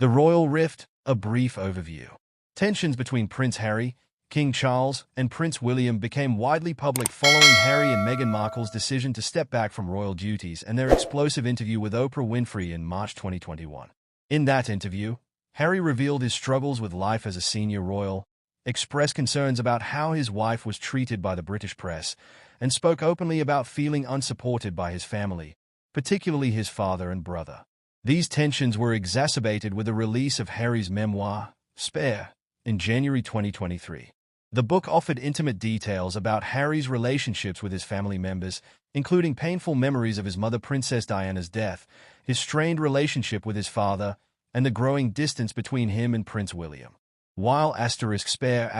The Royal Rift, a brief overview. Tensions between Prince Harry, King Charles, and Prince William became widely public following Harry and Meghan Markle's decision to step back from royal duties and their explosive interview with Oprah Winfrey in March 2021. In that interview, Harry revealed his struggles with life as a senior royal, expressed concerns about how his wife was treated by the British press, and spoke openly about feeling unsupported by his family, particularly his father and brother. These tensions were exacerbated with the release of Harry's memoir, Spare, in January 2023. The book offered intimate details about Harry's relationships with his family members, including painful memories of his mother Princess Diana's death, his strained relationship with his father, and the growing distance between him and Prince William. While Spare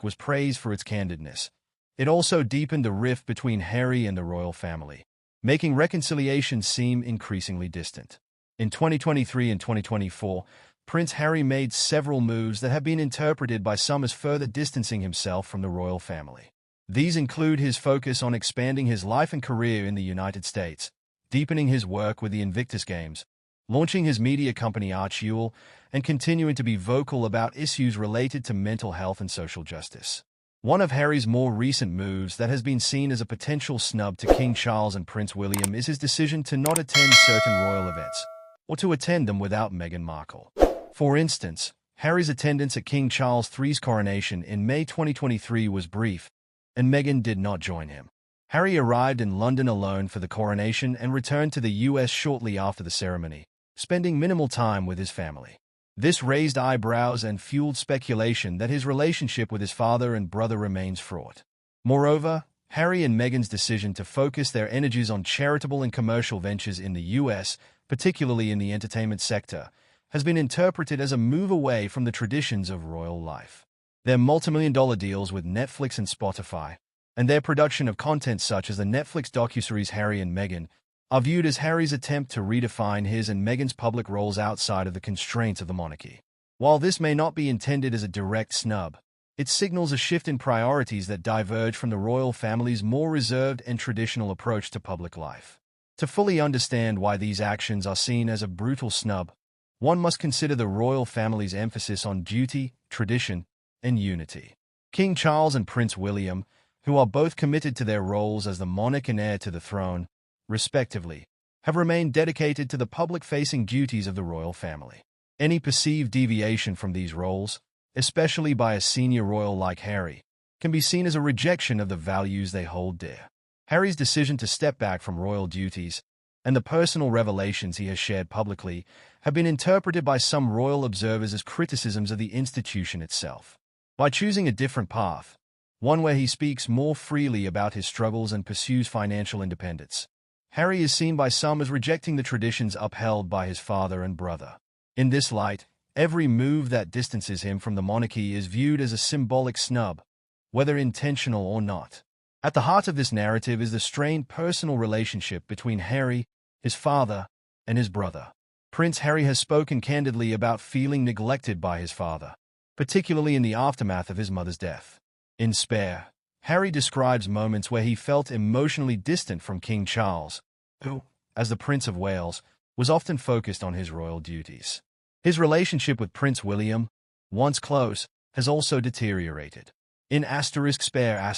was praised for its candidness, it also deepened the rift between Harry and the royal family, making reconciliation seem increasingly distant. In 2023 and 2024, Prince Harry made several moves that have been interpreted by some as further distancing himself from the royal family. These include his focus on expanding his life and career in the United States, deepening his work with the Invictus Games, launching his media company Archewell, and continuing to be vocal about issues related to mental health and social justice. One of Harry's more recent moves that has been seen as a potential snub to King Charles and Prince William is his decision to not attend certain royal events, or to attend them without Meghan Markle. For instance, Harry's attendance at King Charles III's coronation in May 2023 was brief, and Meghan did not join him. Harry arrived in London alone for the coronation and returned to the US shortly after the ceremony, spending minimal time with his family. This raised eyebrows and fueled speculation that his relationship with his father and brother remains fraught. Moreover, Harry and Meghan's decision to focus their energies on charitable and commercial ventures in the US, particularly in the entertainment sector, has been interpreted as a move away from the traditions of royal life. Their multimillion-dollar deals with Netflix and Spotify, and their production of content such as the Netflix docuseries Harry and Meghan, are viewed as Harry's attempt to redefine his and Meghan's public roles outside of the constraints of the monarchy. While this may not be intended as a direct snub, it signals a shift in priorities that diverge from the royal family's more reserved and traditional approach to public life. To fully understand why these actions are seen as a brutal snub, one must consider the royal family's emphasis on duty, tradition, and unity. King Charles and Prince William, who are both committed to their roles as the monarch and heir to the throne, respectively, have remained dedicated to the public-facing duties of the royal family. Any perceived deviation from these roles, especially by a senior royal like Harry, can be seen as a rejection of the values they hold dear. Harry's decision to step back from royal duties and the personal revelations he has shared publicly have been interpreted by some royal observers as criticisms of the institution itself. By choosing a different path, one where he speaks more freely about his struggles and pursues financial independence, Harry is seen by some as rejecting the traditions upheld by his father and brother. In this light, every move that distances him from the monarchy is viewed as a symbolic snub, whether intentional or not. At the heart of this narrative is the strained personal relationship between Harry, his father, and his brother. Prince Harry has spoken candidly about feeling neglected by his father, particularly in the aftermath of his mother's death. In Spare, Harry describes moments where he felt emotionally distant from King Charles, who, as the Prince of Wales, was often focused on his royal duties. His relationship with Prince William, once close, has also deteriorated. In Spare,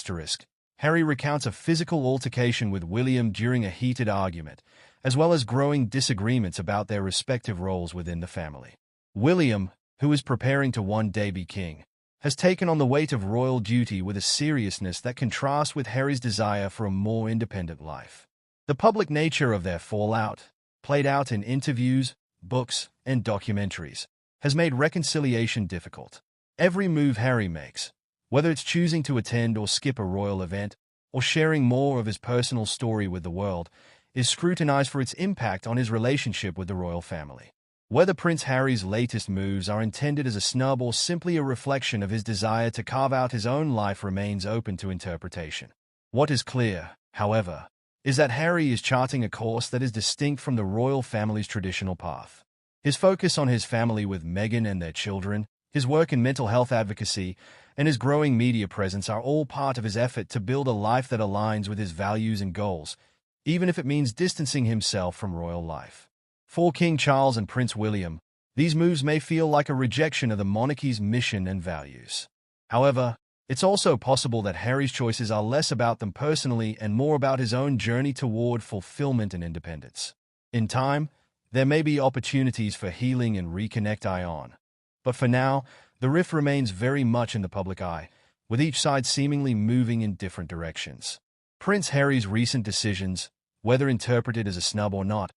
Harry recounts a physical altercation with William during a heated argument, as well as growing disagreements about their respective roles within the family. William, who is preparing to one day be king, has taken on the weight of royal duty with a seriousness that contrasts with Harry's desire for a more independent life. The public nature of their fallout, played out in interviews, books, and documentaries, has made reconciliation difficult. Every move Harry makes, whether it's choosing to attend or skip a royal event, or sharing more of his personal story with the world, is scrutinized for its impact on his relationship with the royal family. Whether Prince Harry's latest moves are intended as a snub or simply a reflection of his desire to carve out his own life remains open to interpretation. What is clear, however, is that Harry is charting a course that is distinct from the royal family's traditional path. His focus on his family with Meghan and their children, his work in mental health advocacy, and his growing media presence are all part of his effort to build a life that aligns with his values and goals, even if it means distancing himself from royal life. For King Charles and Prince William, These moves may feel like a rejection of the monarchy's mission and values. However, it's also possible that Harry's choices are less about them personally and more about his own journey toward fulfillment and independence. In time, there may be opportunities for healing and reconnect Ion. But for now, the rift remains very much in the public eye, with each side seemingly moving in different directions. Prince Harry's recent decisions, whether interpreted as a snub or not,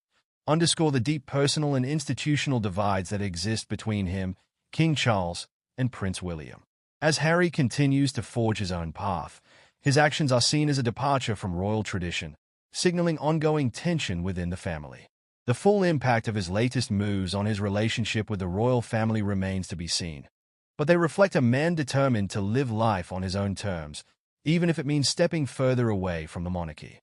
underscore the deep personal and institutional divides that exist between him, King Charles, and Prince William. As Harry continues to forge his own path, his actions are seen as a departure from royal tradition, signaling ongoing tension within the family. The full impact of his latest moves on his relationship with the royal family remains to be seen, but they reflect a man determined to live life on his own terms, even if it means stepping further away from the monarchy.